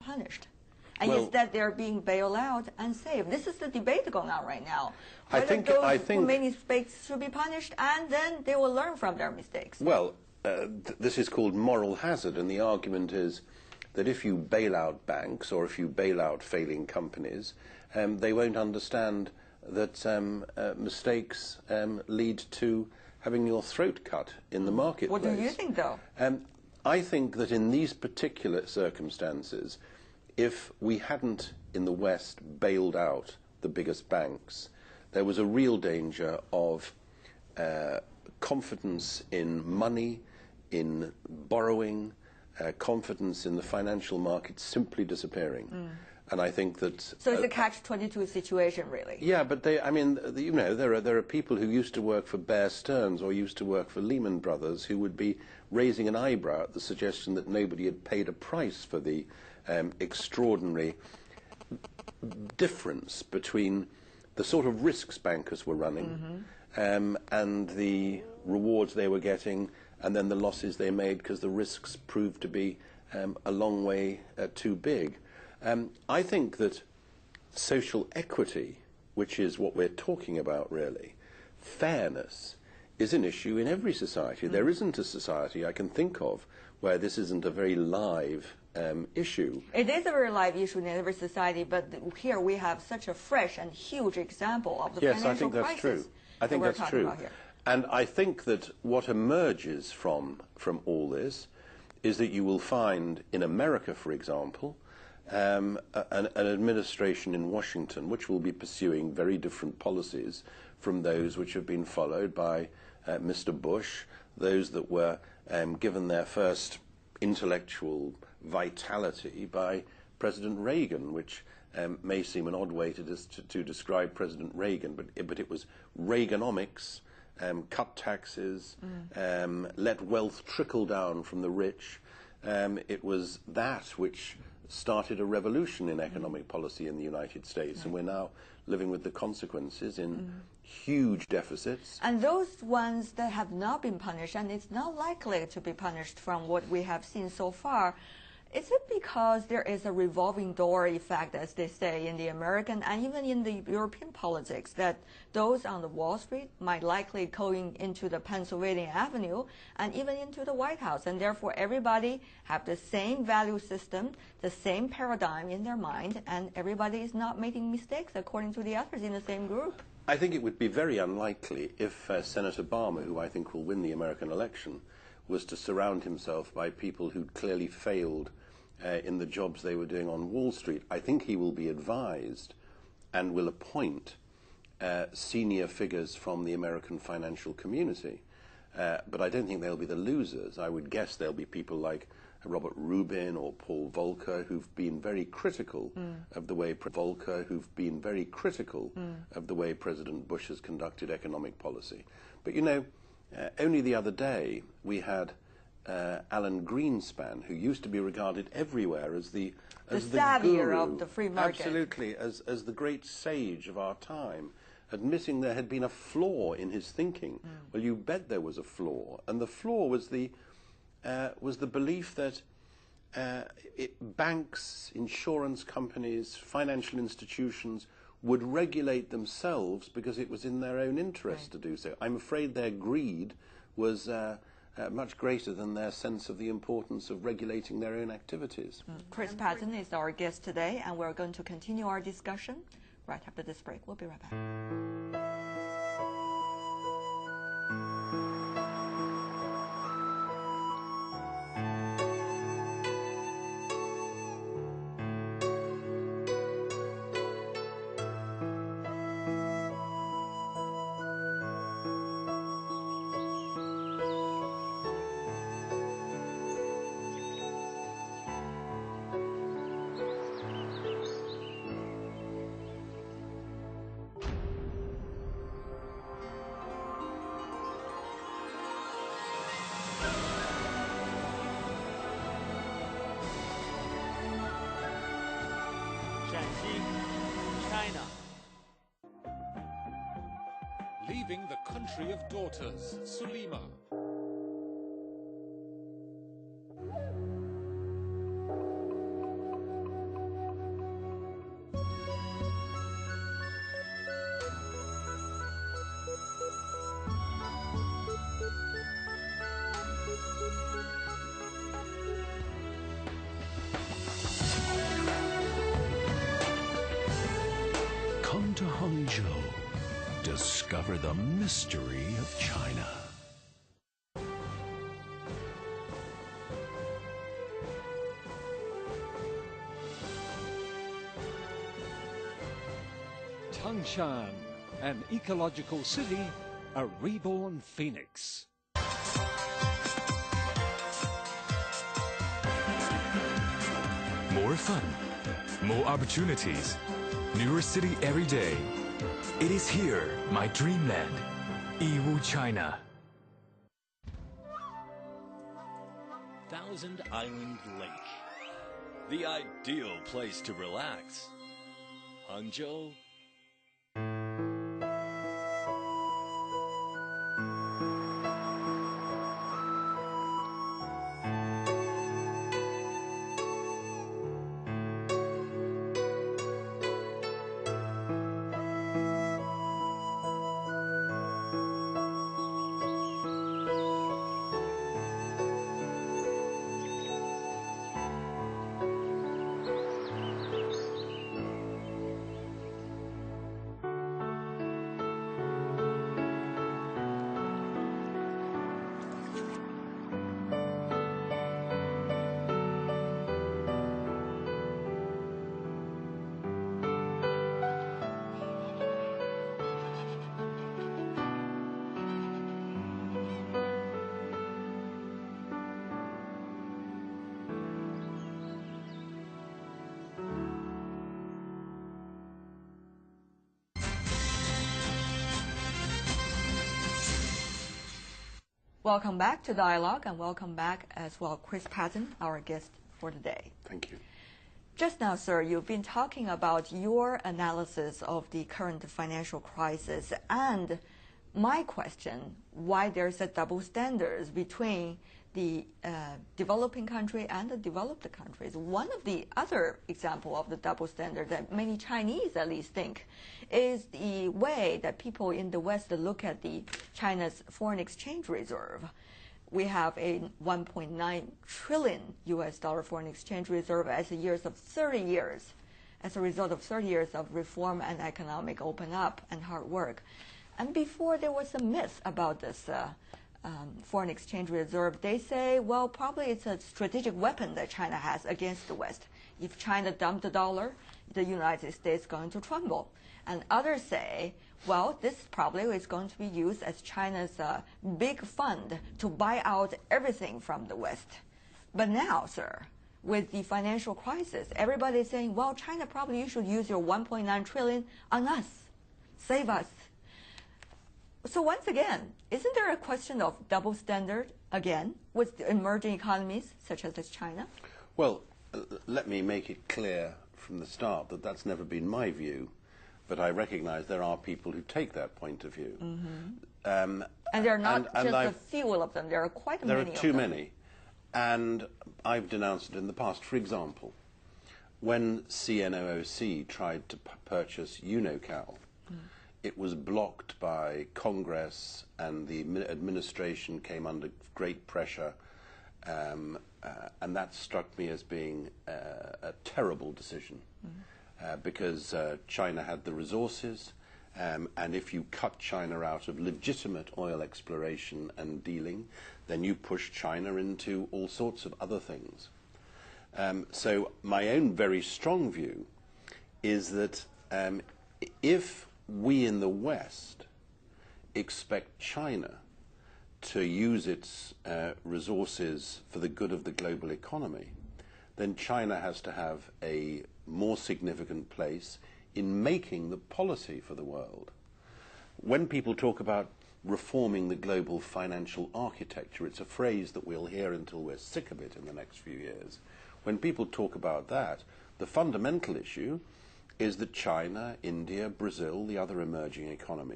punished. And Well, instead, they're being bailed out and saved. This is the debate going on right now. I Whether think those who made mistakes should be punished, and then they will learn from their mistakes. Well, this is called moral hazard, and the argument is that if you bail out banks or if you bail out failing companies, they won't understand that mistakes lead to having your throat cut in the marketplace. What do you think, though? I think that in these particular circumstances, if we hadn't in the West bailed out the biggest banks, there was a real danger of confidence in money, in borrowing, confidence in the financial market simply disappearing. And I think that... So it's a catch-22 situation, really. Yeah, but there are people who used to work for Bear Stearns or used to work for Lehman Brothers who would be raising an eyebrow at the suggestion that nobody had paid a price for the extraordinary difference between the sort of risks bankers were running and the rewards they were getting, and then the losses they made because the risks proved to be a long way too big. I think that social equity, which is what we're talking about really, fairness, is an issue in every society. There isn't a society I can think of where this isn't a very live issue. It is a very live issue in every society, but here we have such a fresh and huge example of the financial crisis. Yes, I think that's true. I think that's true. And I think that what emerges from all this is that you will find in America, for example, an administration in Washington which will be pursuing very different policies from those which have been followed by Mr. Bush, those that were given their first intellectual vitality by President Reagan, which may seem an odd way to describe President Reagan, but it was Reaganomics, cut taxes, let wealth trickle down from the rich. It was that which started a revolution in economic policy in the United States, and we're now living with the consequences in huge deficits. And those ones that have not been punished, and it's not likely to be punished from what we have seen so far, is it because there is a revolving door effect, as they say, in the American and even in the European politics, that those on the Wall Street might likely go into the Pennsylvania Avenue and even into the White House, and therefore everybody have the same value system, the same paradigm in their mind, and everybody is not making mistakes according to the others in the same group? I think it would be very unlikely if Senator Obama, who I think will win the American election, was to surround himself by people who'd clearly failed in the jobs they were doing on Wall Street. I think he will be advised and will appoint senior figures from the American financial community. But I don't think they'll be the losers. I would guess there'll be people like Robert Rubin or Paul Volcker who've been very critical of the way of the way President Bush has conducted economic policy. But you know, only the other day we had Alan Greenspan, who used to be regarded everywhere as the savior guru, of the free market. Absolutely, as the great sage of our time, admitting there had been a flaw in his thinking. Well, you bet there was a flaw, and the flaw was the belief that banks, insurance companies, financial institutions would regulate themselves because it was in their own interest to do so. I'm afraid their greed was much greater than their sense of the importance of regulating their own activities. Chris Patten is our guest today, and we're going to continue our discussion right after this break. We'll be right back. China. Leaving the country of daughters, Sulima. uncover the mystery of China. Tangshan, an ecological city, a reborn phoenix. More fun, more opportunities, newer city every day. It is here, my dreamland, Yiwu, China. Thousand Island Lake, the ideal place to relax. Hangzhou. Welcome back to Dialogue, and welcome back as well, Chris Patten, our guest for today. Thank you. Just now, sir, you've been talking about your analysis of the current financial crisis, and my question, why there's a double standards between the developing country and the developed countries. One of the other example of the double standard that many Chinese at least think is the way that people in the West look at the China's foreign exchange reserve. We have a 1.9 trillion US dollar foreign exchange reserve as a result of 30 years of reform and economic open up and hard work. And before there was a myth about this foreign exchange reserve, they say, well, probably it's a strategic weapon that China has against the West. If China dumped the dollar, the United States is going to tremble. And others say, well, this probably is going to be used as China's big fund to buy out everything from the West. But now, sir, with the financial crisis, everybody is saying, well, China, probably you should use your 1.9 trillion on us. Save us. So once again, isn't there a question of double standard again with the emerging economies such as China? Well, let me make it clear from the start that that's never been my view, but I recognize there are people who take that point of view. Mm-hmm. And there are not just a few of them, there are quite many of them. There are too many. And I've denounced it in the past. For example, when CNOOC tried to purchase Unocal, it was blocked by Congress, and the administration came under great pressure, and that struck me as being a terrible decision, because China had the resources, and if you cut China out of legitimate oil exploration and dealing, then you push China into all sorts of other things. So my own very strong view is that if we in the West expect China to use its resources for the good of the global economy, then China has to have a more significant place in making the policy for the world. When people talk about reforming the global financial architecture, it's a phrase that we'll hear until we're sick of it in the next few years. When people talk about that, the fundamental issue is that China, India, Brazil, the other emerging economies,